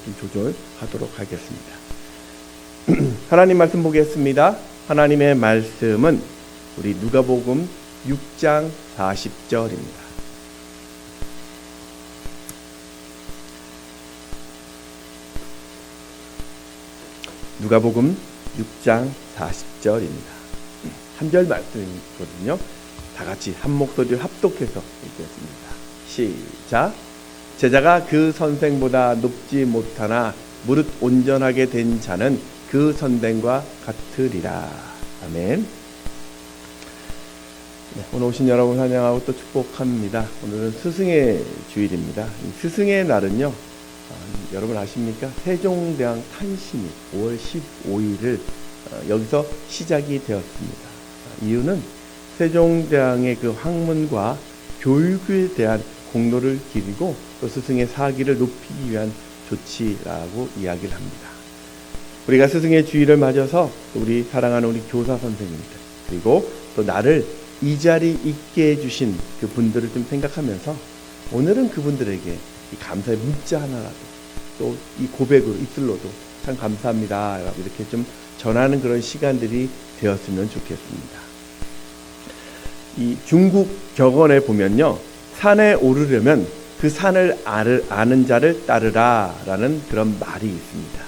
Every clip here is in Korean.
좀 조절하도록 하겠습니다. 하나님 말씀 보겠습니다. 하나님의 말씀은 우리 누가복음 6장 40절입니다. 누가복음 6장 40절입니다. 한 절 말씀이거든요. 다 같이 한 목소리를 합독해서 읽겠습니다. 시작. 제자가 그 선생보다 높지 못하나 무릇 온전하게 된 자는 그 선생과 같으리라. 아멘. 네, 오늘 오신 여러분 환영하고 또 축복합니다. 오늘은 스승의 주일입니다. 이 스승의 날은요, 여러분 아십니까? 세종대왕 탄신일 5월 15일을 여기서 시작이 되었습니다. 이유는 세종대왕의 그 학문과 교육에 대한 공로를 기리고 또 스승의 사기를 높이기 위한 조치라고 이야기를 합니다. 우리가 스승의 주일을 맞아서 우리 사랑하는 우리 교사 선생님들, 그리고 또 나를 이 자리에 있게 해주신 그 분들을 좀 생각하면서 오늘은 그분들에게 이 감사의 문자 하나라도 또 이 고백으로 입술로도 참 감사합니다 이렇게 좀 전하는 그런 시간들이 되었으면 좋겠습니다. 이 중국 격언에 보면요, 산에 오르려면 그 산을 아는 자를 따르라 라는 그런 말이 있습니다.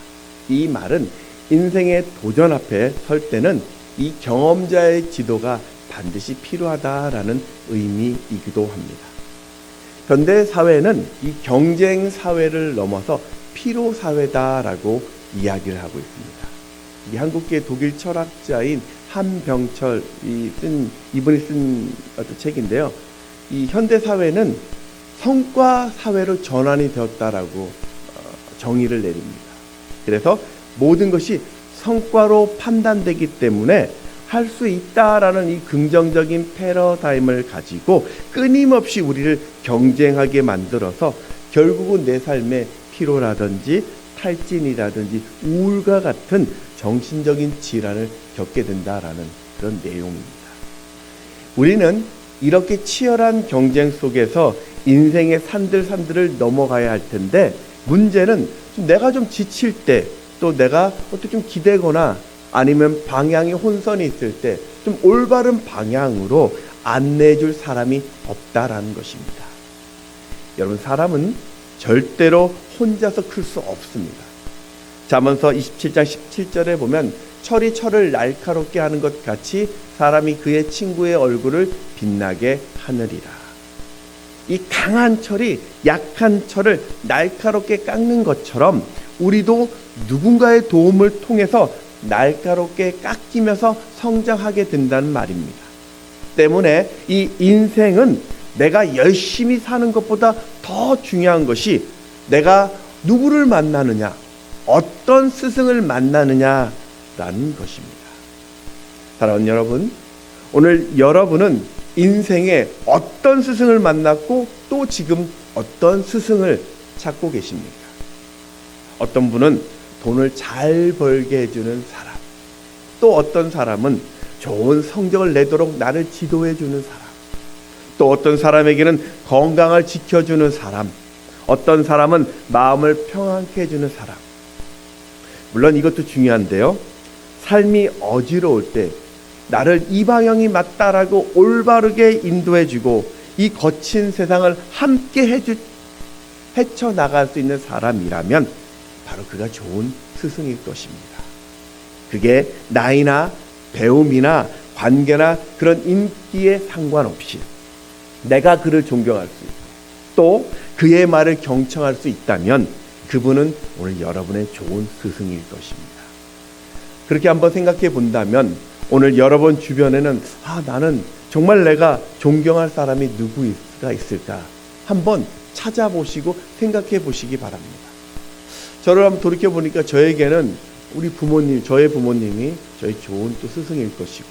이 말은 인생의 도전 앞에 설 때는 이 경험자의 지도가 반드시 필요하다라는 의미이기도 합니다. 현대 사회는 이 경쟁 사회를 넘어서 피로 사회다라고 이야기를 하고 있습니다. 이 한국계 독일 철학자인 한병철이 이분이 쓴 어떤 책인데요. 이 현대 사회는 성과 사회로 전환이 되었다라고 정의를 내립니다. 그래서 모든 것이 성과로 판단되기 때문에 할 수 있다라는 이 긍정적인 패러다임을 가지고 끊임없이 우리를 경쟁하게 만들어서 결국은 내 삶의 피로라든지 탈진이라든지 우울과 같은 정신적인 질환을 겪게 된다라는 그런 내용입니다. 우리는 이렇게 치열한 경쟁 속에서 인생의 산들산들을 넘어가야 할 텐데, 문제는 내가 좀 지칠 때, 또 내가 어떻게 좀 기대거나 아니면 방향이 혼선이 있을 때 좀 올바른 방향으로 안내해줄 사람이 없다라는 것입니다. 여러분, 사람은 절대로 혼자서 클 수 없습니다. 잠언서 27장 17절에 보면 철이 철을 날카롭게 하는 것 같이 사람이 그의 친구의 얼굴을 빛나게 하느리라. 이 강한 철이 약한 철을 날카롭게 깎는 것처럼 우리도 누군가의 도움을 통해서 날카롭게 깎이면서 성장하게 된다는 말입니다. 때문에 이 인생은 내가 열심히 사는 것보다 더 중요한 것이 내가 누구를 만나느냐, 어떤 스승을 만나느냐라는 것입니다. 사랑하는 여러분, 오늘 여러분은 인생에 어떤 스승을 만났고 또 지금 어떤 스승을 찾고 계십니까? 어떤 분은 돈을 잘 벌게 해주는 사람, 또 어떤 사람은 좋은 성적을 내도록 나를 지도해 주는 사람, 또 어떤 사람에게는 건강을 지켜주는 사람, 어떤 사람은 마음을 평안케 해주는 사람. 물론 이것도 중요한데요, 삶이 어지러울 때 나를 이 방향이 맞다라고 올바르게 인도해주고 이 거친 세상을 함께 헤쳐나갈 수 있는 사람이라면 바로 그가 좋은 스승일 것입니다. 그게 나이나 배움이나 관계나 그런 인기에 상관없이 내가 그를 존경할 수 있고 또 그의 말을 경청할 수 있다면 그분은 오늘 여러분의 좋은 스승일 것입니다. 그렇게 한번 생각해 본다면 오늘 여러분 주변에는 나는 정말 내가 존경할 사람이 누구가 있을까 한번 찾아보시고 생각해 보시기 바랍니다. 저를 한번 돌이켜 보니까 저에게는 우리 부모님, 저의 부모님이 저희 좋은 또 스승일 것이고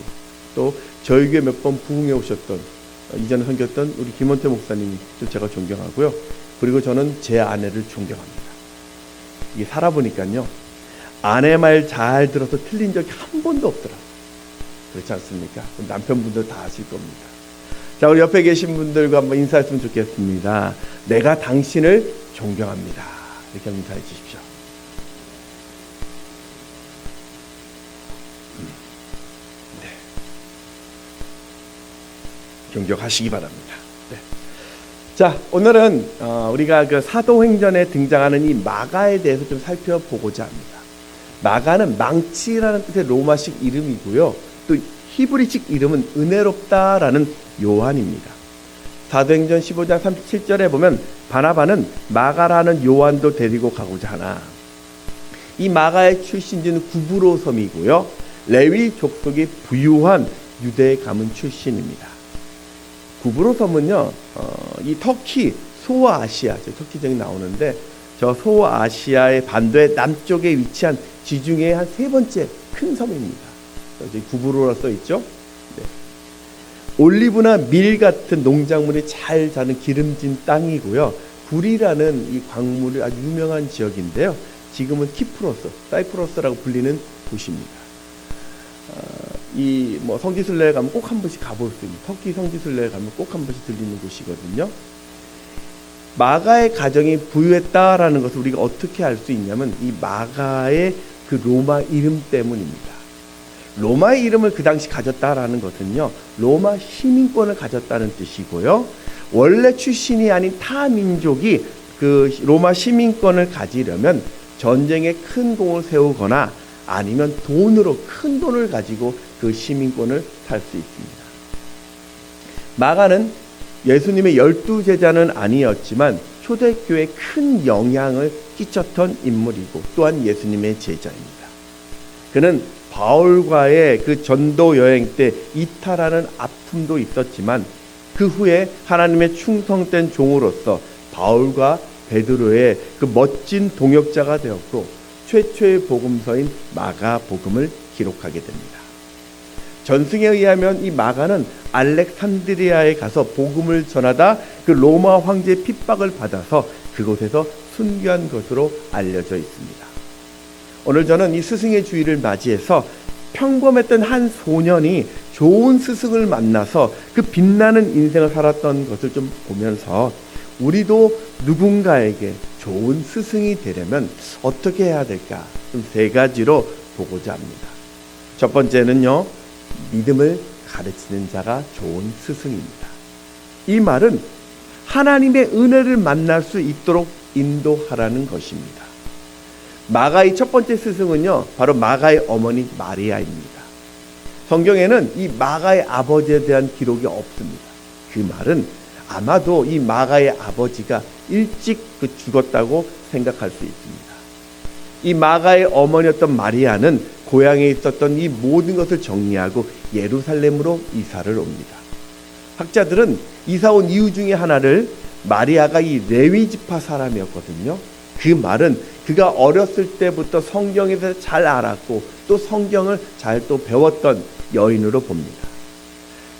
또 저희 교회 몇 번 부흥해 오셨던 이전에 섬겼던 우리 김원태 목사님이 좀 제가 존경하고요. 그리고 저는 제 아내를 존경합니다. 이게 살아보니까요, 아내 말 잘 들어서 틀린 적이 한 번도 없더라고요. 그렇지 않습니까? 남편분들 다 아실 겁니다. 자, 우리 옆에 계신 분들과 한번 인사했으면 좋겠습니다. 내가 당신을 존경합니다. 이렇게 한번 인사해 주십시오. 경격하시기 바랍니다. 네. 자, 오늘은 우리가 그 사도행전에 등장하는 이 마가에 대해서 좀 살펴보고자 합니다. 마가는 망치라는 뜻의 로마식 이름이고요. 또 히브리식 이름은 은혜롭다라는 요한입니다. 사도행전 15장 37절에 보면 바나바는 마가라는 요한도 데리고 가고자 하나, 이 마가의 출신지는 구브로 섬이고요. 레위 족속의 부유한 유대 가문 출신입니다. 구브로 섬은요, 이 터키 소아시아, 터키적이 나오는데 저 소아시아의 반도의 남쪽에 위치한 지중해의 한 세 번째 큰 섬입니다. 여기 구브로라 써 있죠. 네. 올리브나 밀 같은 농작물이 잘 자는 기름진 땅이고요. 굴이라는 이 광물이 아주 유명한 지역인데요. 지금은 키프로스, 사이프러스라고 불리는 도시입니다. 이 성지순례에 가면 꼭 한 번씩 가볼 수 있는, 터키 성지순례에 가면 꼭 한 번씩 들리는 곳이거든요. 마가의 가정이 부유했다라는 것을 우리가 어떻게 알 수 있냐면 이 마가의 그 로마 이름 때문입니다. 로마의 이름을 그 당시 가졌다라는 것은요, 로마 시민권을 가졌다는 뜻이고요. 원래 출신이 아닌 타 민족이 그 로마 시민권을 가지려면 전쟁에 큰 공을 세우거나 아니면 돈으로 큰 돈을 가지고 그 시민권을 살 수 있습니다. 마가는 예수님의 12제자는 아니었지만 초대교회에 큰 영향을 끼쳤던 인물이고 또한 예수님의 제자입니다. 그는 바울과의 그 전도 여행 때 이탈하는 아픔도 있었지만 그 후에 하나님의 충성된 종으로서 바울과 베드로의 그 멋진 동역자가 되었고 최초의 복음서인 마가복음을 기록하게 됩니다. 전승에 의하면 이 마가는 알렉산드리아에 가서 복음을 전하다 그 로마 황제의 핍박을 받아서 그곳에서 순교한 것으로 알려져 있습니다. 오늘 저는 이 스승의 주일을 맞이해서 평범했던 한 소년이 좋은 스승을 만나서 그 빛나는 인생을 살았던 것을 좀 보면서 우리도 누군가에게 좋은 스승이 되려면 어떻게 해야 될까? 좀 세 가지로 보고자 합니다. 첫 번째는요, 믿음을 가르치는 자가 좋은 스승입니다. 이 말은 하나님의 은혜를 만날 수 있도록 인도하라는 것입니다. 마가의 첫 번째 스승은요, 바로 마가의 어머니 마리아입니다. 성경에는 이 마가의 아버지에 대한 기록이 없습니다. 그 말은 아마도 이 마가의 아버지가 일찍 죽었다고 생각할 수 있습니다. 이 마가의 어머니였던 마리아는 고향에 있었던 이 모든 것을 정리하고 예루살렘으로 이사를 옵니다. 학자들은 이사 온 이유 중에 하나를 마리아가 이 레위 지파 사람이었거든요. 그 말은 그가 어렸을 때부터 성경에서 잘 알았고 또 성경을 잘 또 배웠던 여인으로 봅니다.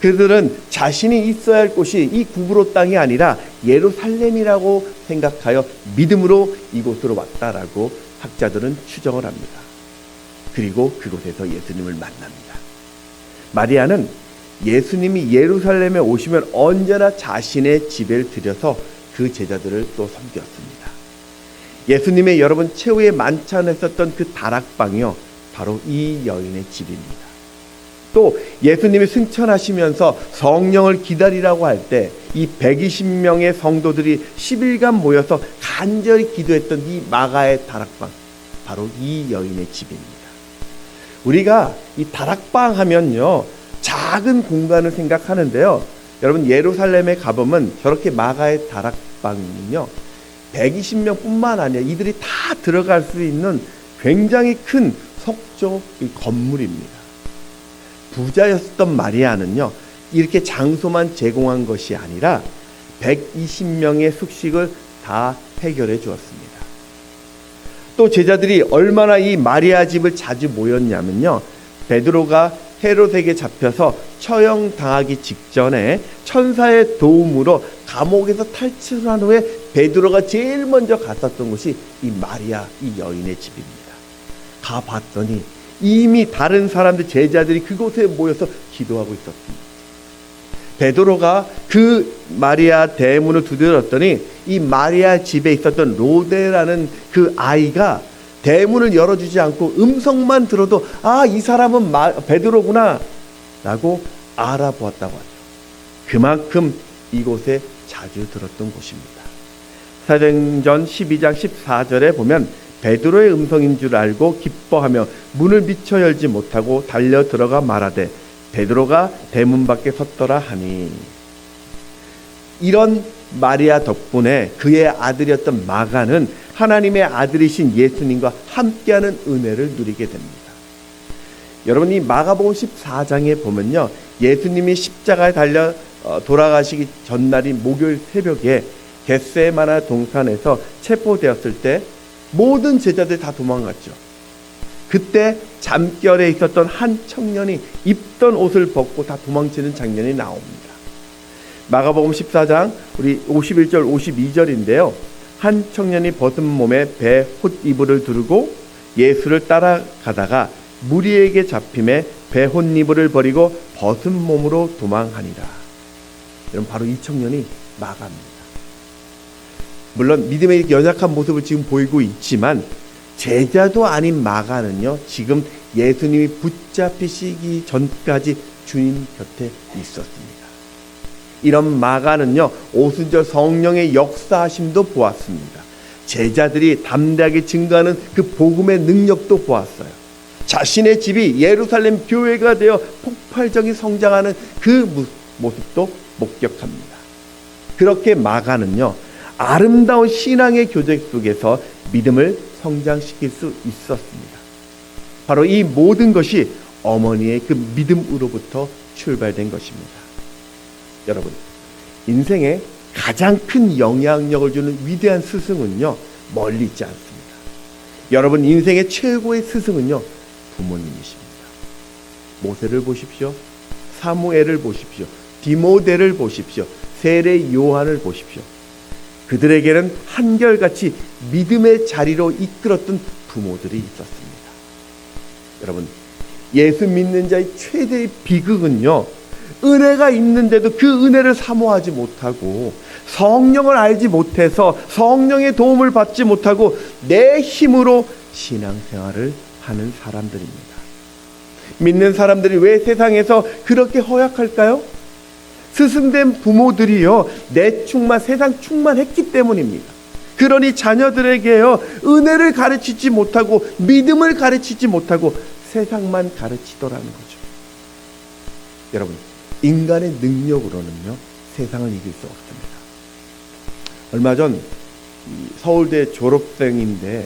그들은 자신이 있어야 할 곳이 이 구브로 땅이 아니라 예루살렘이라고 생각하여 믿음으로 이곳으로 왔다라고 학자들은 추정을 합니다. 그리고 그곳에서 예수님을 만납니다. 마리아는 예수님이 예루살렘에 오시면 언제나 자신의 집을 들여서 그 제자들을 또 섬겼습니다. 예수님의 여러분 최후의 만찬했었던 그 다락방이요, 바로 이 여인의 집입니다. 또 예수님이 승천하시면서 성령을 기다리라고 할 때 이 120명의 성도들이 10일간 모여서 간절히 기도했던 이 마가의 다락방, 바로 이 여인의 집입니다. 우리가 이 다락방 하면요, 작은 공간을 생각하는데요, 여러분 예루살렘에 가보면 저렇게 마가의 다락방은요 120명 뿐만 아니라 이들이 다 들어갈 수 있는 굉장히 큰 석조 건물입니다. 부자였던 마리아는요, 이렇게 장소만 제공한 것이 아니라 120명의 숙식을 다 해결해 주었습니다. 또 제자들이 얼마나 이 마리아 집을 자주 모였냐면요, 베드로가 헤롯에게 잡혀서 처형당하기 직전에 천사의 도움으로 감옥에서 탈출한 후에 베드로가 제일 먼저 갔었던 곳이 이 마리아, 이 여인의 집입니다. 가봤더니 이미 다른 사람들, 제자들이 그곳에 모여서 기도하고 있었습니다. 베드로가 그 마리아 대문을 두드렸더니 이 마리아 집에 있었던 로데라는 그 아이가 대문을 열어주지 않고 음성만 들어도 이 사람은 베드로구나 라고 알아보았다고 하죠. 그만큼 이곳에 자주 들었던 곳입니다. 사도행전 12장 14절에 보면 베드로의 음성인 줄 알고 기뻐하며 문을 미처 열지 못하고 달려 들어가 말하되 베드로가 대문 밖에 섰더라 하니, 이런 마리아 덕분에 그의 아들이었던 마가는 하나님의 아들이신 예수님과 함께하는 은혜를 누리게 됩니다. 여러분, 이 마가복음 14장에 보면요, 예수님이 십자가에 달려 돌아가시기 전날인 목요일 새벽에 겟세마네 동산에서 체포되었을 때 모든 제자들이 다 도망갔죠. 그때 잠결에 있었던 한 청년이 입던 옷을 벗고 다 도망치는 장면이 나옵니다. 마가복음 14장 우리 51절 52절인데요. 한 청년이 벗은 몸에 배 홑이불을 두르고 예수를 따라가다가 무리에게 잡힘에 배 홑이불을 버리고 벗은 몸으로 도망하니라. 여러분, 바로 이 청년이 마가입니다. 물론 믿음의 연약한 모습을 지금 보이고 있지만 제자도 아닌 마가는요, 지금 예수님이 붙잡히시기 전까지 주님 곁에 있었습니다. 이런 마가는요, 오순절 성령의 역사하심도 보았습니다. 제자들이 담대하게 증거하는 그 복음의 능력도 보았어요. 자신의 집이 예루살렘 교회가 되어 폭발적인 성장하는 그 모습도 목격합니다. 그렇게 마가는요, 아름다운 신앙의 교제 속에서 믿음을 성장시킬 수 있었습니다. 바로 이 모든 것이 어머니의 그 믿음으로부터 출발된 것입니다. 여러분, 인생에 가장 큰 영향력을 주는 위대한 스승은요, 멀리 있지 않습니다. 여러분, 인생의 최고의 스승은요, 부모님이십니다. 모세를 보십시오. 사무엘을 보십시오. 디모데를 보십시오. 세례 요한을 보십시오. 그들에게는 한결같이 믿음의 자리로 이끌었던 부모들이 있었습니다. 여러분, 예수 믿는 자의 최대의 비극은요, 은혜가 있는데도 그 은혜를 사모하지 못하고 성령을 알지 못해서 성령의 도움을 받지 못하고 내 힘으로 신앙생활을 하는 사람들입니다. 믿는 사람들이 왜 세상에서 그렇게 허약할까요? 스승된 부모들이요, 내 충만, 세상 충만했기 때문입니다. 그러니 자녀들에게요, 은혜를 가르치지 못하고 믿음을 가르치지 못하고 세상만 가르치더라는 거죠. 여러분, 인간의 능력으로는요, 세상을 이길 수 없습니다. 얼마 전 서울대 졸업생인데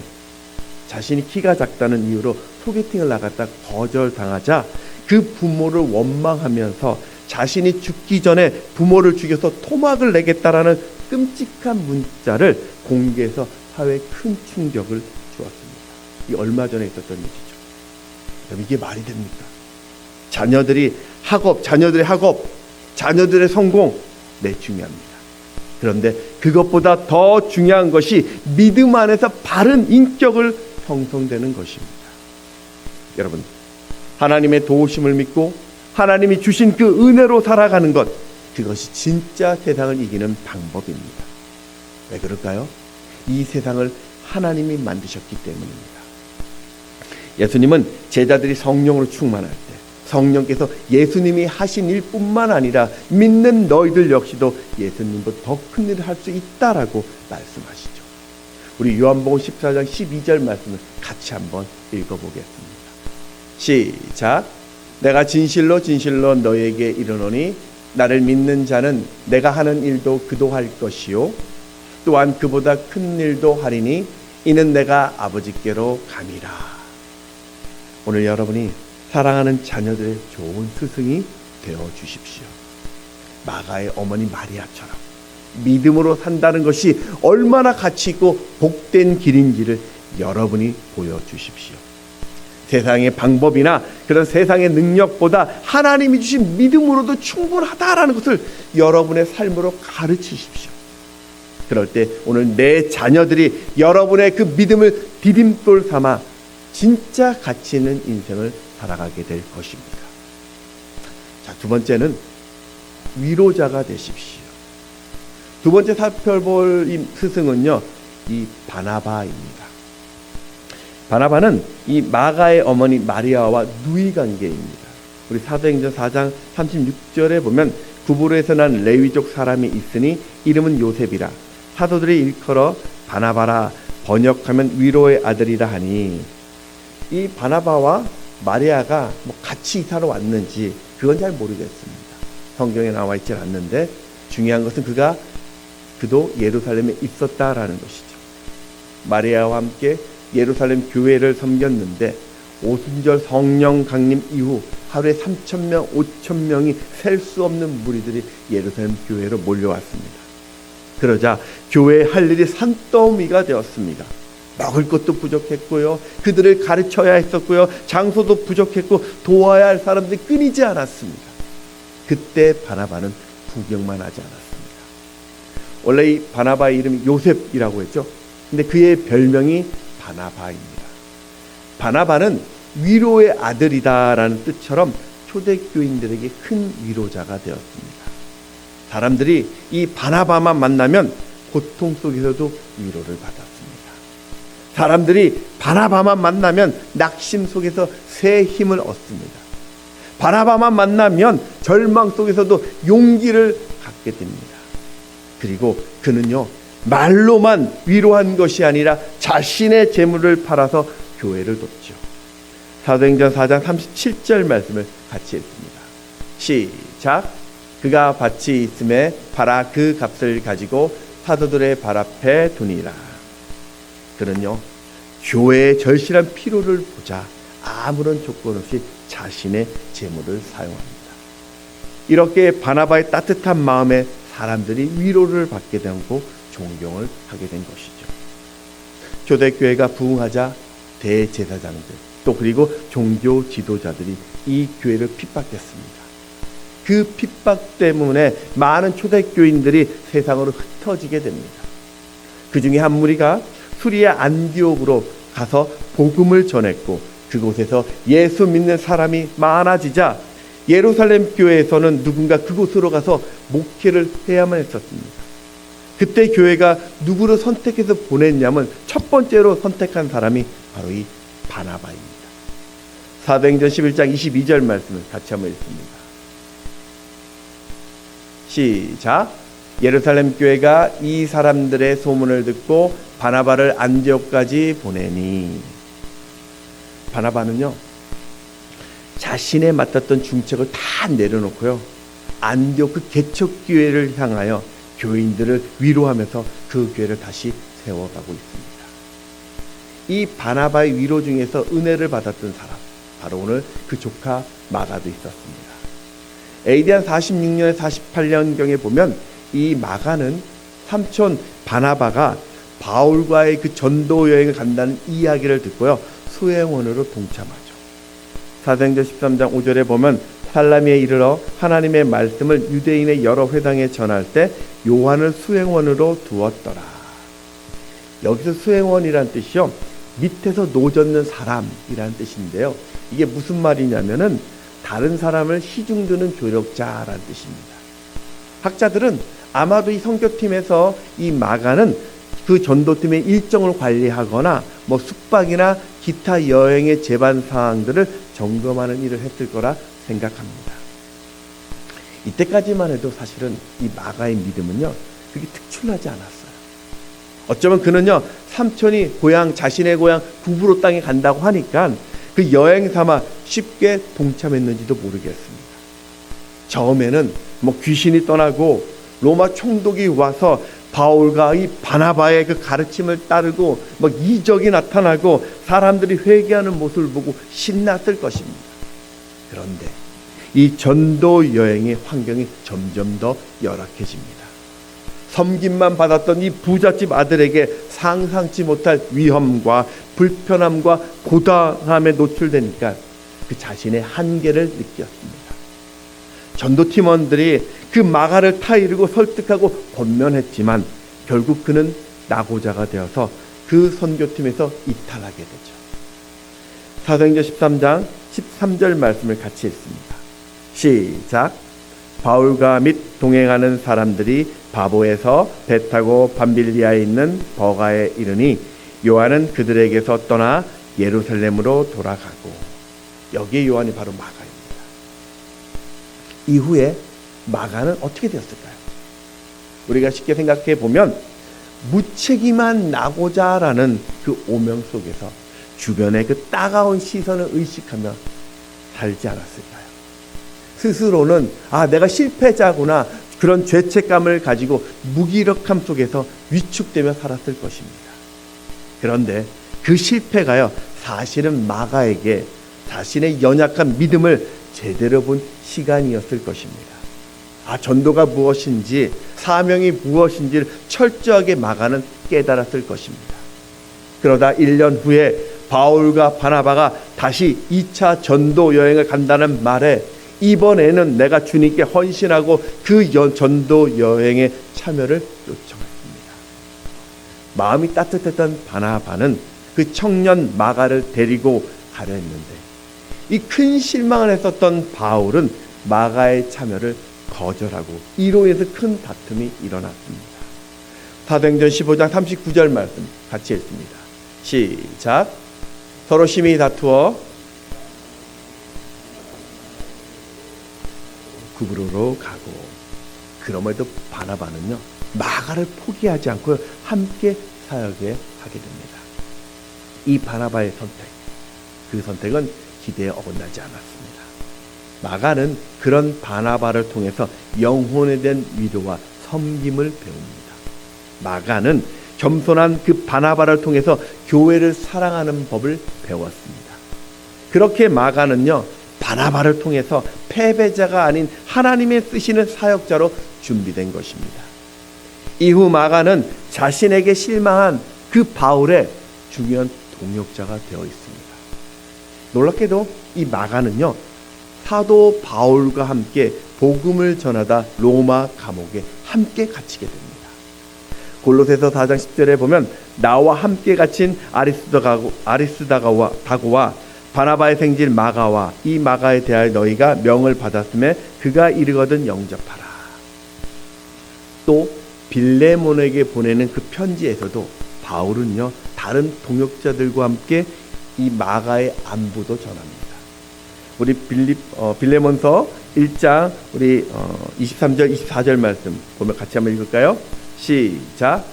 자신이 키가 작다는 이유로 소개팅을 나갔다 거절당하자 그 부모를 원망하면서 자신이 죽기 전에 부모를 죽여서 토막을 내겠다라는 끔찍한 문자를 공개해서 사회에 큰 충격을 주었습니다. 이 얼마 전에 있었던 일이죠. 그럼 이게 말이 됩니까? 자녀들의 학업, 자녀들의 성공, 네, 중요합니다. 그런데 그것보다 더 중요한 것이 믿음 안에서 바른 인격을 형성되는 것입니다. 여러분, 하나님의 도우심을 믿고 하나님이 주신 그 은혜로 살아가는 것, 그것이 진짜 세상을 이기는 방법입니다. 왜 그럴까요? 이 세상을 하나님이 만드셨기 때문입니다. 예수님은 제자들이 성령으로 충만할 때 성령께서 예수님이 하신 일뿐만 아니라 믿는 너희들 역시도 예수님보다 더 큰 일을 할 수 있다라고 말씀하시죠. 우리 요한복음 14장 12절 말씀을 같이 한번 읽어보겠습니다. 시작. 내가 진실로 진실로 너희에게 이르노니 나를 믿는 자는 내가 하는 일도 그도 할 것이요 또한 그보다 큰 일도 하리니 이는 내가 아버지께로 감이라. 오늘 여러분이 사랑하는 자녀들의 좋은 스승이 되어 주십시오. 마가의 어머니 마리아처럼 믿음으로 산다는 것이 얼마나 가치 있고 복된 길인지를 여러분이 보여주십시오. 세상의 방법이나 그런 세상의 능력보다 하나님이 주신 믿음으로도 충분하다라는 것을 여러분의 삶으로 가르치십시오. 그럴 때 오늘 내 자녀들이 여러분의 그 믿음을 디딤돌 삼아 진짜 가치 있는 인생을 살아가게 될 것입니다. 자, 두 번째는 위로자가 되십시오. 두 번째 살펴볼 이 스승은요, 이 바나바입니다. 바나바는 이 마가의 어머니 마리아와 누이 관계입니다. 우리 사도행전 4장 36절에 보면 구브로에서 난 레위족 사람이 있으니 이름은 요셉이라. 사도들이 일컬어 바나바라, 번역하면 위로의 아들이라 하니, 이 바나바와 마리아가 뭐 같이 이사로 왔는지 그건 잘 모르겠습니다. 성경에 나와 있지 않는데 중요한 것은 그도 예루살렘에 있었다라는 것이죠. 마리아와 함께 예루살렘 교회를 섬겼는데 오순절 성령 강림 이후 하루에 3,000명, 5,000명이 셀 수 없는 무리들이 예루살렘 교회로 몰려왔습니다. 그러자 교회에 할 일이 산더미가 되었습니다. 먹을 것도 부족했고요. 그들을 가르쳐야 했었고요. 장소도 부족했고 도와야 할 사람들이 끊이지 않았습니다. 그때 바나바는 구경만 하지 않았습니다. 원래 이 바나바의 이름이 요셉이라고 했죠. 근데 그의 별명이 바나바입니다. 바나바는 위로의 아들이다라는 뜻처럼 초대교인들에게 큰 위로자가 되었습니다. 사람들이 이 바나바만 만나면 고통 속에서도 위로를 받았습니다. 사람들이 바나바만 만나면 낙심 속에서 새 힘을 얻습니다. 바나바만 만나면 절망 속에서도 용기를 갖게 됩니다. 그리고 그는요, 말로만 위로한 것이 아니라 자신의 재물을 팔아서 교회를 돕죠. 사도행전 4장 37절 말씀을 같이 했습니다. 시작. 그가 밭이 있음에 팔아 그 값을 가지고 사도들의 발 앞에 두니라. 그는요, 교회의 절실한 필요를 보자 아무런 조건 없이 자신의 재물을 사용합니다. 이렇게 바나바의 따뜻한 마음에 사람들이 위로를 받게 되고 존경을 하게 된 것이죠. 초대교회가 부흥하자 대제사장들 또 그리고 종교 지도자들이 이 교회를 핍박했습니다. 그 핍박 때문에 많은 초대교인들이 세상으로 흩어지게 됩니다. 그 중에 한 무리가 수리아 안디옥으로 가서 복음을 전했고 그곳에서 예수 믿는 사람이 많아지자 예루살렘 교회에서는 누군가 그곳으로 가서 목회를 해야만 했었습니다. 그때 교회가 누구를 선택해서 보냈냐면 첫 번째로 선택한 사람이 바로 이 바나바입니다. 사도행전 11장 22절 말씀을 같이 한번 읽습니다. 시작. 예루살렘 교회가 이 사람들의 소문을 듣고 바나바를 안디옥까지 보내니. 바나바는요, 자신의 맡았던 중책을 다 내려놓고요, 안디옥 그 개척 교회를 향하여 교인들을 위로하면서 그 교회를 다시 세워가고 있습니다. 이 바나바의 위로 중에서 은혜를 받았던 사람, 바로 오늘 그 조카 마가도 있었습니다. AD 46년에 48년경에 보면 이 마가는 삼촌 바나바가 바울과의 그 전도 여행을 간다는 이야기를 듣고요, 수행원으로 동참하죠. 사도행전 13장 5절에 보면 살라미에 이르러 하나님의 말씀을 유대인의 여러 회당에 전할 때 요한을 수행원으로 두었더라. 여기서 수행원이란 뜻이요, 밑에서 노젓는 사람이라는 뜻인데요, 이게 무슨 말이냐면은 다른 사람을 시중드는 조력자라는 뜻입니다. 학자들은 아마도 이 선교팀에서 이 마가는 그 전도팀의 일정을 관리하거나 뭐 숙박이나 기타 여행의 제반 사항들을 점검하는 일을 했을 거라 생각합니다. 이때까지만 해도 사실은 이 마가의 믿음은요, 그게 특출나지 않았어요. 어쩌면 그는요, 삼촌이 자신의 고향 구브로 땅에 간다고 하니까 그 여행 삼아 쉽게 동참했는지도 모르겠습니다. 처음에는 뭐 귀신이 떠나고 로마 총독이 와서 바울과 이 바나바의 그 가르침을 따르고 막 이적이 나타나고 사람들이 회개하는 모습을 보고 신났을 것입니다. 그런데 이 전도 여행의 환경이 점점 더 열악해집니다. 섬김만 받았던 이 부잣집 아들에게 상상치 못할 위험과 불편함과 고단함에 노출되니까 그 자신의 한계를 느꼈습니다. 전도팀원들이 그 마가를 타이르고 설득하고 권면했지만 결국 그는 낙오자가 되어서 그 선교팀에서 이탈하게 되죠. 사도행전 13장 13절 말씀을 같이 읽습니다. 시작. 바울과 및 동행하는 사람들이 바보에서 배 타고 밤빌리아에 있는 버가에 이르니 요한은 그들에게서 떠나 예루살렘으로 돌아가고, 여기에 요한이 바로 마가입니다. 이후에 마가는 어떻게 되었을까요? 우리가 쉽게 생각해 보면 무책임한 나고자라는 그 오명 속에서 주변의 그 따가운 시선을 의식하며 살지 않았을까요? 스스로는 내가 실패자구나, 그런 죄책감을 가지고 무기력함 속에서 위축되며 살았을 것입니다. 그런데 그 실패가요, 사실은 마가에게 자신의 연약한 믿음을 제대로 본 시간이었을 것입니다. 전도가 무엇인지, 사명이 무엇인지를 철저하게 마가는 깨달았을 것입니다. 그러다 1년 후에 바울과 바나바가 다시 2차 전도 여행을 간다는 말에 이번에는 내가 주님께 헌신하고 그 전도 여행에 참여를 요청했습니다. 마음이 따뜻했던 바나바는 그 청년 마가를 데리고 가려 했는데, 이 큰 실망을 했었던 바울은 마가의 참여를 거절하고 이로 인해서 큰 다툼이 일어났습니다. 사도행전 15장 39절 말씀 같이 읽습니다. 시작. 서로 심히 다투어 구브로로 가고, 그럼에도 바나바는요, 마가를 포기하지 않고 함께 사역에 하게 됩니다. 이 바나바의 선택, 그 선택은 기대에 어긋나지 않았습니다. 마가는 그런 바나바를 통해서 영혼에 대한 위로와 섬김을 배웁니다. 마가는 겸손한 그 바나바를 통해서 교회를 사랑하는 법을 배웠습니다. 그렇게 마가는요, 바나바를 통해서 패배자가 아닌 하나님의 쓰시는 사역자로 준비된 것입니다. 이후 마가는 자신에게 실망한 그 바울의 중요한 동역자가 되어 있습니다. 놀랍게도 이 마가는요, 사도 바울과 함께 복음을 전하다 로마 감옥에 함께 갇히게 됩니다. 골로새서 4장 10절에 보면 나와 함께 갇힌 아리스다고와 바나바의 생질 마가와 이 마가에 대하여 너희가 명을 받았음에 그가 이르거든 영접하라. 또 빌레몬에게 보내는 그 편지에서도 바울은요, 다른 동역자들과 함께 이 마가의 안부도 전합니다. 우리 빌레몬서 1장 우리 23절 24절 말씀 보면 같이 한번 읽을까요? 시작.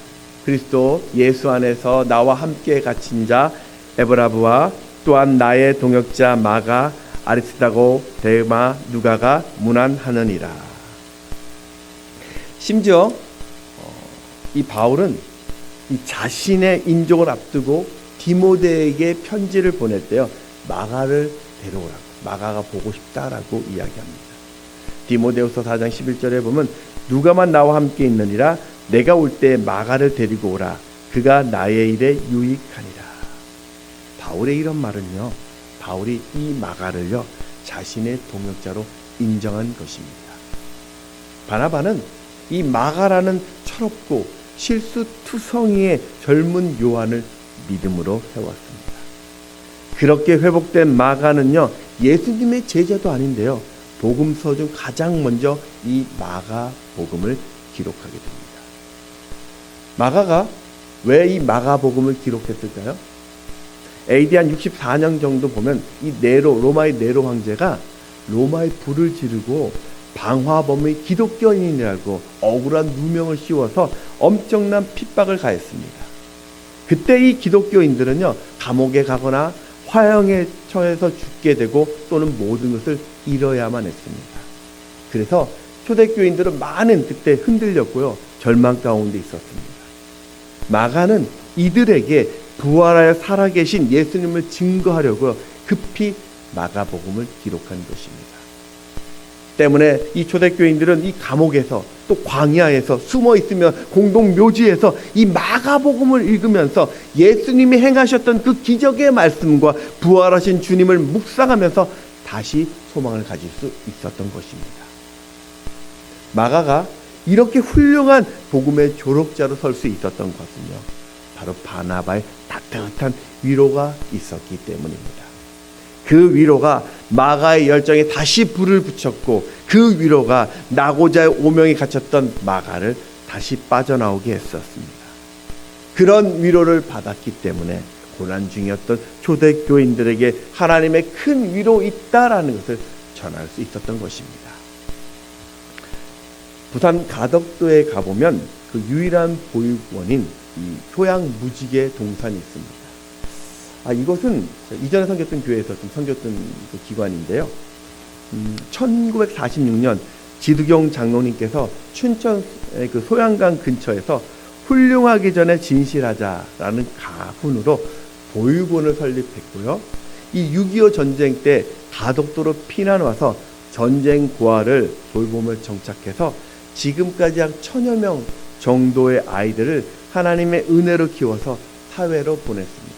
그리스도 예수 안에서 나와 함께 갇힌 자 에브라브와 또한 나의 동역자 마가, 아리스다고, 데마, 누가가 문안하느니라. 심지어 이 바울은 이 자신의 인종을 앞두고 디모데에게 편지를 보낼 때요, 마가를 데려오라고, 마가가 보고 싶다라고 이야기합니다. 디모데후서 4장 11절에 보면 누가만 나와 함께 있느니라, 내가 올 때 마가를 데리고 오라, 그가 나의 일에 유익하니라. 바울의 이런 말은요, 바울이 이 마가를요, 자신의 동역자로 인정한 것입니다. 바나바는 이 마가라는 철없고 실수투성이의 젊은 요한을 믿음으로 세웠습니다. 그렇게 회복된 마가는요, 예수님의 제자도 아닌데요, 복음서 중 가장 먼저 이 마가 복음을 기록하게 됩니다. 마가가 왜 이 마가 복음을 기록했을까요? AD 한 64년 정도 보면 이 로마의 네로 황제가 로마에 불을 지르고 방화범의 기독교인이라고 억울한 누명을 씌워서 엄청난 핍박을 가했습니다. 그때 이 기독교인들은요, 감옥에 가거나 화형에 처해서 죽게 되고 또는 모든 것을 잃어야만 했습니다. 그래서 초대교인들은 많은 그때 흔들렸고요, 절망 가운데 있었습니다. 마가는 이들에게 부활하여 살아계신 예수님을 증거하려고 급히 마가복음을 기록한 것입니다. 때문에 이 초대교인들은 이 감옥에서 또 광야에서 숨어 있으며 공동묘지에서 이 마가복음을 읽으면서 예수님이 행하셨던 그 기적의 말씀과 부활하신 주님을 묵상하면서 다시 소망을 가질 수 있었던 것입니다. 마가가 이렇게 훌륭한 복음의 조력자로 설 수 있었던 것은요, 바로 바나바의 따뜻한 위로가 있었기 때문입니다. 그 위로가 마가의 열정에 다시 불을 붙였고, 그 위로가 나고자의 오명이 갇혔던 마가를 다시 빠져나오게 했었습니다. 그런 위로를 받았기 때문에 고난 중이었던 초대교인들에게 하나님의 큰 위로 있다라는 것을 전할 수 있었던 것입니다. 부산 가덕도에 가보면 그 유일한 보육원인 이 효양무지개 동산이 있습니다. 이것은 이전에 섬겼던 교회에서 좀 섬겼던 그 기관인데요. 1946년 지두경 장로님께서 춘천의 그 소양강 근처에서 훌륭하기 전에 진실하자라는 가훈으로 보육원을 설립했고요. 이 6.25 전쟁 때 가덕도로 피난 와서 전쟁 고아를 돌봄을 정착해서 지금까지 한 1000여 명 정도의 아이들을 하나님의 은혜로 키워서 사회로 보냈습니다.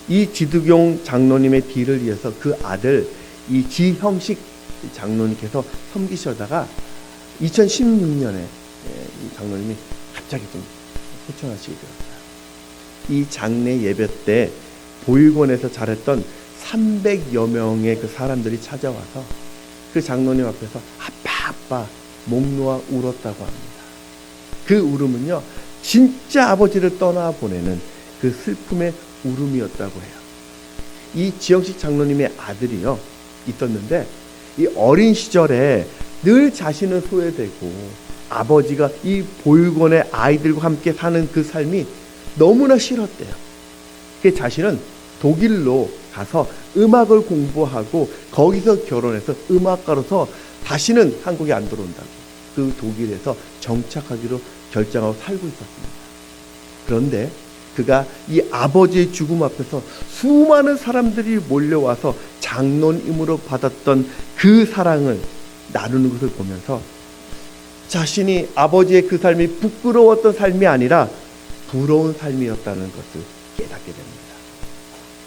이 지두경 장로님의 뒤를 이어서 그 아들 이 지형식 장로님께서 섬기시다가 2016년에 이 장로님이 갑자기 좀 소천하시게 되었어요. 이 장례 예배 때 보육원에서 자랐던 300여 명의 그 사람들이 찾아와서 그 장로님 앞에서 아빠 목 놓아 울었다고 합니다. 그 울음은요 진짜 아버지를 떠나보내는 그 슬픔의 울음이었다고 해요. 이 지영식 장로님의 아들이요 있었는데 이 어린 시절에 늘 자신은 소외되고 아버지가 이 보육원의 아이들과 함께 사는 그 삶이 너무나 싫었대요. 그 자신은 독일로 가서 음악을 공부하고 거기서 결혼해서 음악가로서 다시는 한국에 안 들어온다고 그 독일에서 정착하기로 결정하고 살고 있었습니다. 그런데 그가 이 아버지의 죽음 앞에서 수많은 사람들이 몰려와서 장로님으로 받았던 그 사랑을 나누는 것을 보면서 자신이 아버지의 그 삶이 부끄러웠던 삶이 아니라 부러운 삶이었다는 것을 깨닫게 됩니다.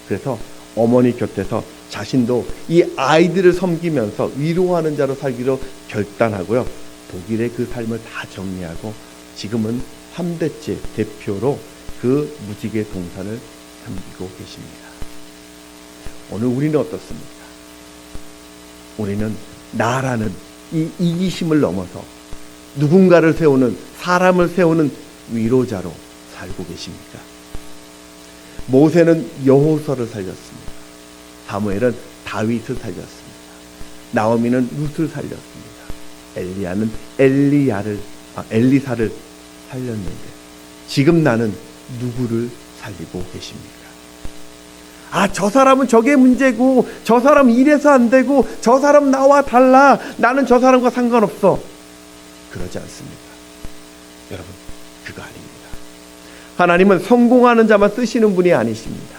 그래서 어머니 곁에서 자신도 이 아이들을 섬기면서 위로하는 자로 살기로 결단하고요. 독일의 그 삶을 다 정리하고 지금은 3대째 대표로 그 무지개 동산을 섬기고 계십니다. 오늘 우리는 어떻습니까? 우리는 나라는 이 이기심을 넘어서 누군가를 세우는 사람을 세우는 위로자로 살고 계십니까? 모세는 여호수아를 살렸습니다. 사무엘은 다윗을 살렸습니다. 나오미는 룻을 살렸습니다. 엘리야는 엘리사를 살렸는데 지금 나는 누구를 살리고 계십니까? 저 사람은 저게 문제고 저 사람 이래서 안 되고 저 사람 나와 달라 나는 저 사람과 상관없어 그러지 않습니다. 여러분 그거 아닙니다. 하나님은 성공하는 자만 쓰시는 분이 아니십니다.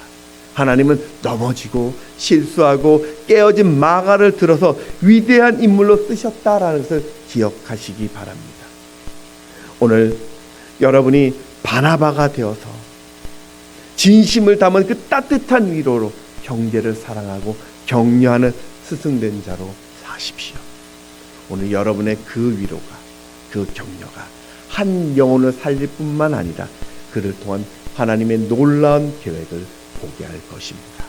하나님은 넘어지고 실수하고 깨어진 마가를 들어서 위대한 인물로 쓰셨다라는 것을 기억하시기 바랍니다. 오늘 여러분이 바나바가 되어서 진심을 담은 그 따뜻한 위로로 형제를 사랑하고 격려하는 스승된 자로 사십시오. 오늘 여러분의 그 위로가 그 격려가 한 영혼을 살릴 뿐만 아니라 그를 통한 하나님의 놀라운 계획을 보게 할 것입니다.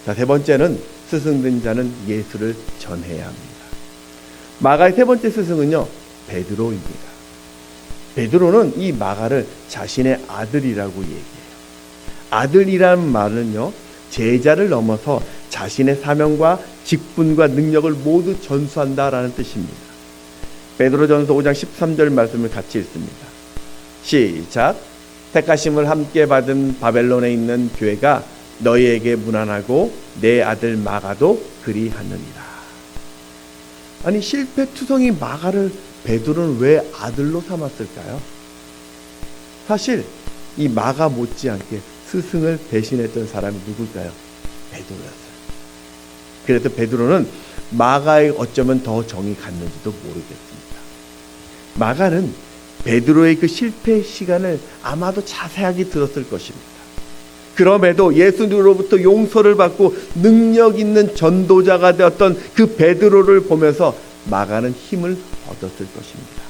자, 세 번째는 스승된 자는 예수를 전해야 합니다. 마가의 세 번째 스승은요 베드로입니다. 베드로는 이 마가를 자신의 아들이라고 얘기해요. 아들이라는 말은요 제자를 넘어서 자신의 사명과 직분과 능력을 모두 전수한다라는 뜻입니다. 베드로전서 5장 13절 말씀을 같이 읽습니다. 시작. 택하심을 함께 받은 바벨론에 있는 교회가 너희에게 문안하고 내 아들 마가도 그리하느니라. 아니 실패투성이 마가를 베드로는 왜 아들로 삼았을까요? 사실 이 마가 못지않게 스승을 배신했던 사람이 누굴까요? 베드로였어요. 그래서 베드로는 마가에 어쩌면 더 정이 갔는지도 모르겠습니다. 마가는 베드로의 그 실패 시간을 아마도 자세하게 들었을 것입니다. 그럼에도 예수님으로부터 용서를 받고 능력 있는 전도자가 되었던 그 베드로를 보면서 마가는 힘을 얻었을 것입니다.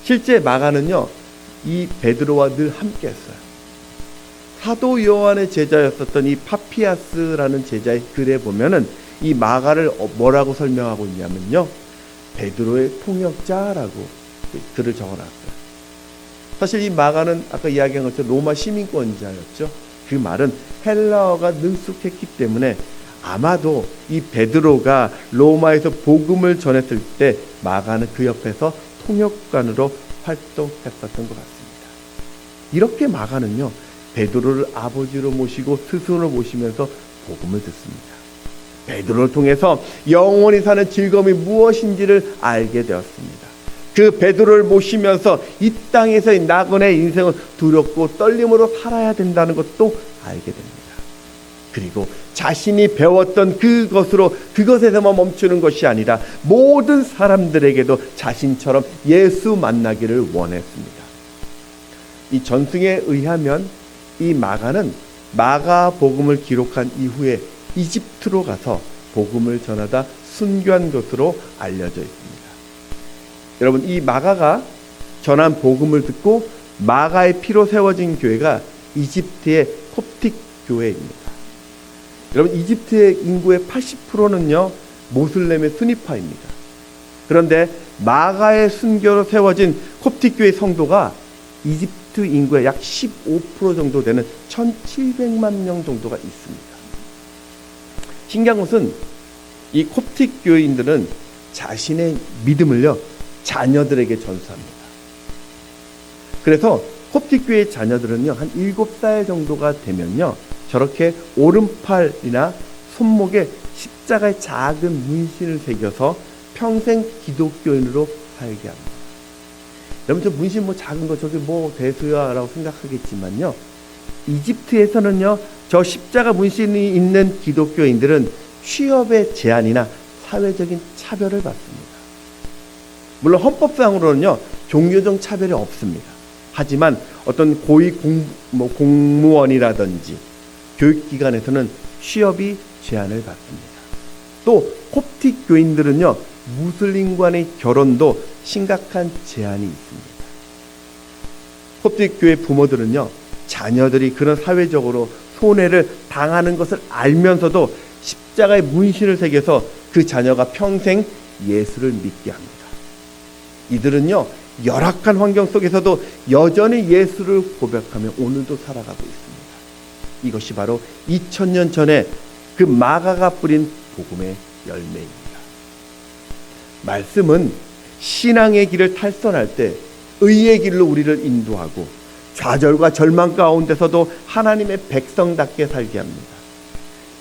실제 마가는요 이 베드로와 늘 함께 했어요. 사도 요한의 제자였었던 이 파피아스라는 제자의 글에 보면은 이 마가를 뭐라고 설명하고 있냐면요 베드로의 통역자라고 글을 적어놨어요. 사실 이 마가는 아까 이야기한 것처럼 로마 시민권자였죠. 그 말은 헬라어가 능숙했기 때문에 아마도 이 베드로가 로마에서 복음을 전했을 때 마가는 그 옆에서 통역관으로 활동했었던 것 같습니다. 이렇게 마가는요, 베드로를 아버지로 모시고 스승으로 모시면서 복음을 듣습니다. 베드로를 통해서 영원히 사는 즐거움이 무엇인지를 알게 되었습니다. 그 베드로를 모시면서 이 땅에서의 나그네의 인생은 두렵고 떨림으로 살아야 된다는 것도 알게 됩니다. 그리고 자신이 배웠던 그것에서만 멈추는 것이 아니라 모든 사람들에게도 자신처럼 예수 만나기를 원했습니다. 이 전승에 의하면 이 마가는 마가복음을 기록한 이후에 이집트로 가서 복음을 전하다 순교한 것으로 알려져 있습니다. 여러분, 이 마가가 전한 복음을 듣고 마가의 피로 세워진 교회가 이집트의 콥틱 교회입니다. 여러분, 이집트의 인구의 80%는요 모슬렘의 수니파입니다. 그런데 마가의 순교로 세워진 콥틱 교회 성도가 이집트 인구의 약 15% 정도 되는 1700만 명 정도가 있습니다. 신기한 것은 이 콥틱 교인들은 자신의 믿음을요 자녀들에게 전수합니다. 그래서 콥틱 교회의 자녀들은요 한 7살 정도가 되면요 저렇게 오른팔이나 손목에 십자가의 작은 문신을 새겨서 평생 기독교인으로 살게 합니다. 여러분, 저 문신 작은 거 저게 대수야라고 생각하겠지만요, 이집트에서는요 저 십자가 문신이 있는 기독교인들은 취업의 제한이나 사회적인 차별을 받습니다. 물론 헌법상으로는요 종교적 차별이 없습니다. 하지만 어떤 고위 공무원이라든지 교육기관에서는 취업이 제한을 받습니다. 또 콥틱 교인들은요 무슬림과의 결혼도 심각한 제한이 있습니다. 콥틱 교회 부모들은요 자녀들이 그런 사회적으로 손해를 당하는 것을 알면서도 십자가의 문신을 새겨서 그 자녀가 평생 예수를 믿게 합니다. 이들은요 열악한 환경 속에서도 여전히 예수를 고백하며 오늘도 살아가고 있습니다. 이것이 바로 2000년 전에 그 마가가 뿌린 복음의 열매입니다. 말씀은 신앙의 길을 탈선할 때 의의 길로 우리를 인도하고 좌절과 절망 가운데서도 하나님의 백성답게 살게 합니다.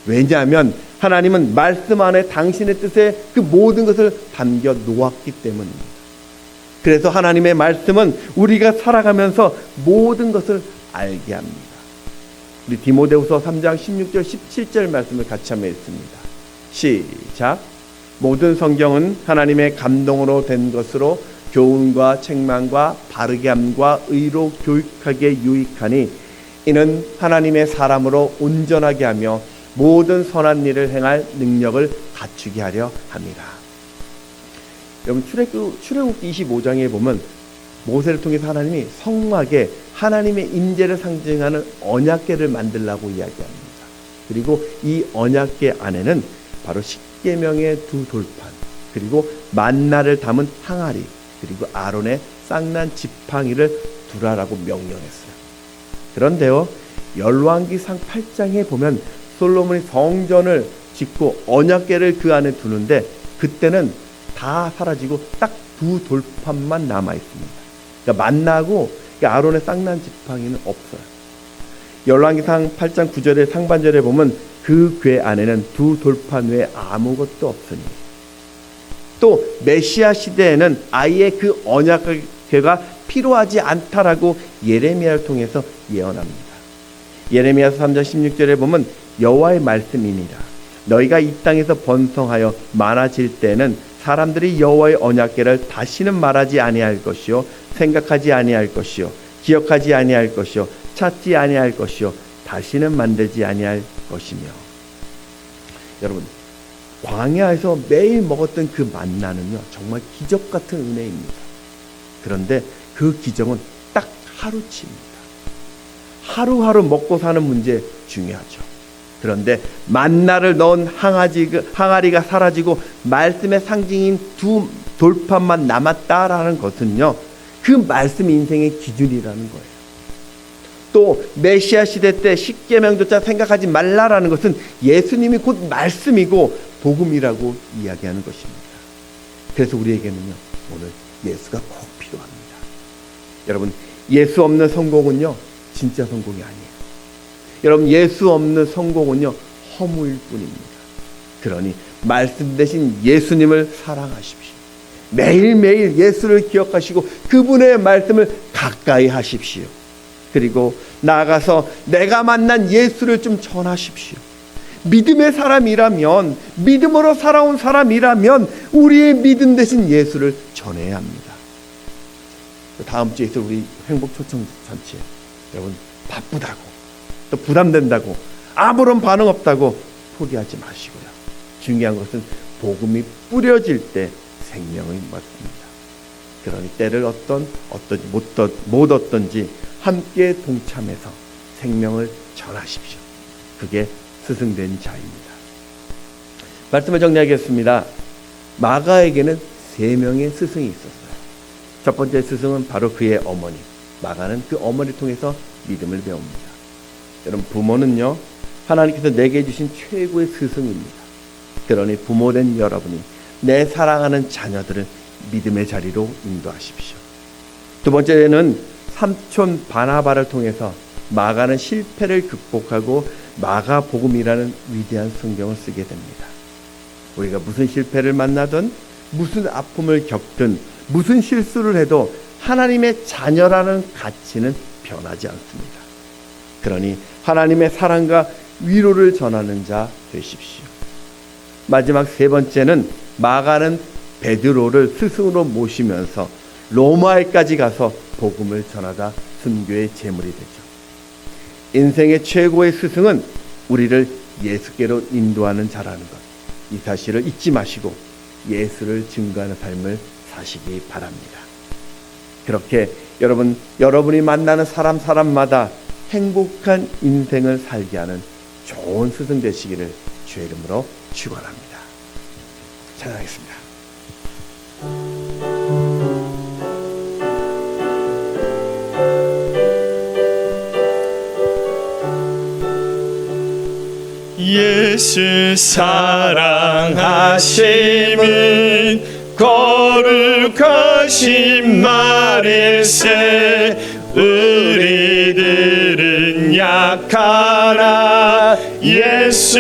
왜냐하면 하나님은 말씀 안에 당신의 뜻에 그 모든 것을 담겨 놓았기 때문입니다. 그래서 하나님의 말씀은 우리가 살아가면서 모든 것을 알게 합니다. 우리 디모데후서 3장 16절 17절 말씀을 같이 한번 읽습니다. 시작. 모든 성경은 하나님의 감동으로 된 것으로 교훈과 책망과 바르게 함과 의로 교육하기에 유익하니 이는 하나님의 사람으로 온전하게 하며 모든 선한 일을 행할 능력을 갖추게 하려 합니다. 여러분, 출애굽기 25장에 보면 모세를 통해서 하나님이 성막에 하나님의 임재를 상징하는 언약궤를 만들라고 이야기합니다. 그리고 이 언약궤 안에는 바로 십계명의 두 돌판, 그리고 만나를 담은 항아리, 그리고 아론의 쌍난 지팡이를 두라라고 명령했어요. 그런데요, 열왕기상 8장에 보면 솔로몬이 성전을 짓고 언약궤를 그 안에 두는데 그때는 다 사라지고 딱 두 돌판만 남아 있습니다. 그러니까 만나고 아론의 쌍난 지팡이는 없어요. 열왕기상 8장 9절의 상반절에 보면 그 궤 안에는 두 돌판 외에 아무것도 없으니, 또 메시아 시대에는 아예 그 언약궤가 필요하지 않다라고 예레미야를 통해서 예언합니다. 예레미야서 3장 16절에 보면 여호와의 말씀이니라. 너희가 이 땅에서 번성하여 많아질 때는 사람들이 여호와의 언약궤를 다시는 말하지 아니할 것이요, 생각하지 아니할 것이요, 기억하지 아니할 것이요, 찾지 아니할 것이요, 다시는 만들지 아니할 것이며. 여러분, 광야에서 매일 먹었던 그 만나는요 정말 기적 같은 은혜입니다. 그런데 그 기적은 딱 하루치입니다. 하루하루 먹고 사는 문제 중요하죠. 그런데 만나를 넣은 항아리가 사라지고 말씀의 상징인 두 돌판만 남았다라는 것은요 그 말씀이 인생의 기준이라는 거예요. 또 메시아 시대 때 십계명조차 생각하지 말라라는 것은 예수님이 곧 말씀이고 복음이라고 이야기하는 것입니다. 그래서 우리에게는요, 오늘 예수가 꼭 필요합니다. 여러분, 예수 없는 성공은요, 진짜 성공이 아니에요. 여러분, 예수 없는 성공은요, 허무일 뿐입니다. 그러니 말씀 대신 예수님을 사랑하십시오. 매일매일 예수를 기억하시고 그분의 말씀을 가까이 하십시오. 그리고 나아가서 내가 만난 예수를 좀 전하십시오. 믿음의 사람이라면, 믿음으로 살아온 사람이라면 우리의 믿음 대신 예수를 전해야 합니다. 다음 주에 있을 우리 행복초청 잔치에 여러분, 바쁘다고 또 부담된다고 아무런 반응 없다고 포기하지 마시고요. 중요한 것은 복음이 뿌려질 때 생명을 얻습니다. 그러니 때를 못 얻든지 함께 동참해서 생명을 전하십시오. 그게 스승된 자입니다. 말씀을 정리하겠습니다. 마가에게는 3명의 스승이 있었어요. 첫 번째 스승은 바로 그의 어머니. 마가는 그 어머니를 통해서 믿음을 배웁니다. 여러분, 부모는요, 하나님께서 내게 주신 최고의 스승입니다. 그러니 부모된 여러분이 내 사랑하는 자녀들을 믿음의 자리로 인도하십시오. 두 번째는 삼촌 바나바를 통해서 마가는 실패를 극복하고 마가복음이라는 위대한 성경을 쓰게 됩니다. 우리가 무슨 실패를 만나든 무슨 아픔을 겪든 무슨 실수를 해도 하나님의 자녀라는 가치는 변하지 않습니다. 그러니 하나님의 사랑과 위로를 전하는 자 되십시오. 마지막 3번째는 마가는 베드로를 스승으로 모시면서 로마에까지 가서 복음을 전하다 순교의 제물이 되죠. 인생의 최고의 스승은 우리를 예수께로 인도하는 자라는 것, 이 사실을 잊지 마시고 예수를 증거하는 삶을 사시기 바랍니다. 그렇게 여러분이 만나는 사람마다 행복한 인생을 살게 하는 좋은 스승 되시기를 주의 이름으로 축원합니다. 찬양하겠습니다. 예수 사랑하심은 거룩하신 말일세. 우리들은 약하나 예수